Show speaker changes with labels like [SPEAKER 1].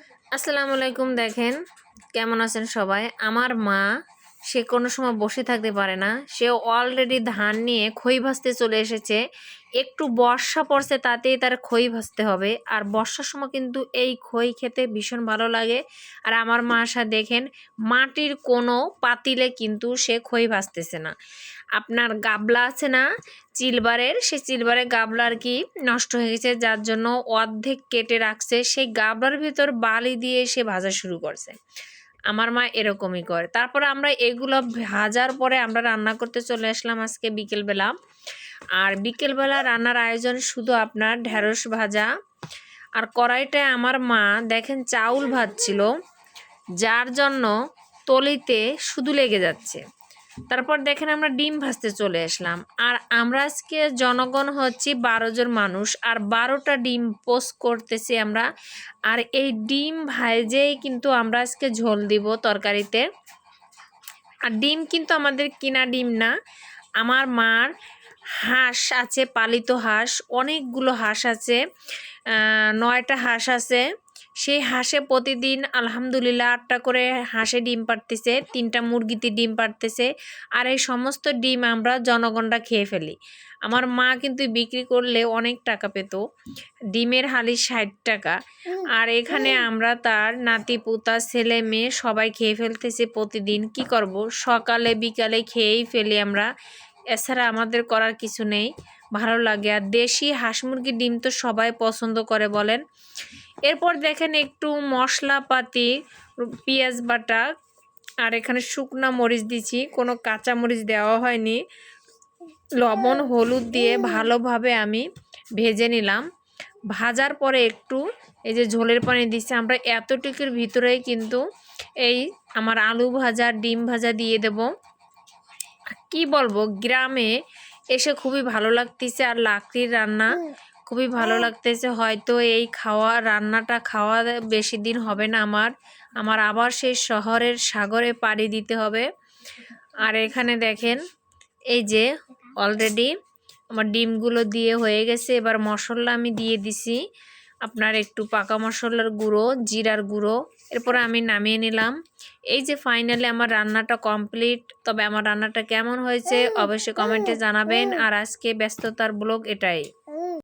[SPEAKER 1] আসসালামু আলাইকুম। দেখেন কেমন আছেন সবাই। আমার মা সে কোনো সময় বসে থাকতে পারে না। সে অলরেডি ধান নিয়ে খই ভাজতে চলে এসেছে। একটু বর্ষা পড়ছে তাতেই তার খই ভাজতে হবে। আর বর্ষার সময় কিন্তু এই খই খেতে ভীষণ ভালো লাগে। আর আমার মা আসা দেখেন মাটির কোনো পাতিলে কিন্তু সে খই ভাজতেছে না। আপনার গাবলা আছে না চিলবারের, সেই চিলবারের গাবলা আর কি নষ্ট হয়ে গেছে, যার জন্য অর্ধেক কেটে রাখছে। সেই গাবলার ভিতর বালি দিয়ে সে ভাজা শুরু করছে। আমার মা এরকমই করে। তারপরে আমরা এগুলো ভাজার পরে আমরা রান্না করতে চলে আসলাম আজকে বিকেলবেলা। আর বিকেলবেলা রান্নার আয়োজন শুধু আপনার ঢেঁড়স ভাজা। আর কড়াইটায় আমার মা দেখেন চাউল ভাজছিল, যার জন্য তলিতে শুধু লেগে যাচ্ছে। তারপর দেখেন আমরা ডিম ভাজতে চলে আসলাম। আর আমরা আজকে জনগণ হচ্ছি 12 জন মানুষ, আর 12টা ডিম পোস্ট করতেছি আমরা। আর এই ডিম ভাজেই কিন্তু আমরা আজকে ঝোল দিব তরকারিতে। আর ডিম কিন্তু আমাদের কিনা ডিম না, আমার মার হাঁস আছে, পালিত হাঁস অনেকগুলো হাঁস আছে, 9টা হাঁস আছে। সেই হাঁসে প্রতিদিন আলহামদুলিল্লাহ 8টা করে হাঁসে ডিম পাড়তেছে, 3টা মুরগিতে ডিম পাড়তেছে। আর এই সমস্ত ডিম আমরা জনগণরা খেয়ে ফেলি। আমার মা কিন্তু বিক্রি করলে অনেক টাকা পেত, ডিমের হালি 60 টাকা। আর এখানে আমরা তার নাতি পুতা ছেলে মেয়ে সবাই খেয়ে ফেলতেছি প্রতিদিন। কি করব, সকালে বিকালে খেয়েই ফেলি আমরা, এছাড়া আমাদের করার কিছু নেই। ভালো লাগে। আর দেশি হাঁস মুরগির ডিম তো সবাই পছন্দ করে বলেন। এরপর দেখেন একটু মশলাপাতি, পেঁয়াজ বাটা, আর এখানে শুকনা মরিচ দিচ্ছি, কোনো কাঁচা মরিচ দেওয়া হয়নি। লবণ হলুদ দিয়ে ভালোভাবে আমি ভেজে নিলাম। ভাজার পরে একটু এই যে ঝোলের পানি দিচ্ছি আমরা, এতটুকুর ভিতরেই কিন্তু এই আমার আলু ভাজা ডিম ভাজা দিয়ে দেব। কি বলবো, গ্রামে এসে খুবই ভালো লাগতেছে। আর লাকড়ির রান্না খুবই ভালো লাগতেছে। হয়তো এই রান্নাটা খাওয়া বেশি দিন হবে না আমার আবার সেই শহরের সাগরে পাড়ি দিতে হবে। আর এখানে দেখেন এই যে অলরেডি আমার ডিমগুলো দিয়ে হয়ে গেছে। এবার মশলা আমি দিয়ে দিছি আপনার একটু পাকা মশলার গুঁড়ো, জিরার গুঁড়ো। এরপরে আমি নামিয়ে নিলাম। এই যে ফাইনালি আমার রান্নাটা কমপ্লিট। তবে আমার রান্নাটা কেমন হয়েছে অবশ্যই কমেন্টে জানাবেন। আর আজকে ব্যস্ততার ব্লগ এটাই।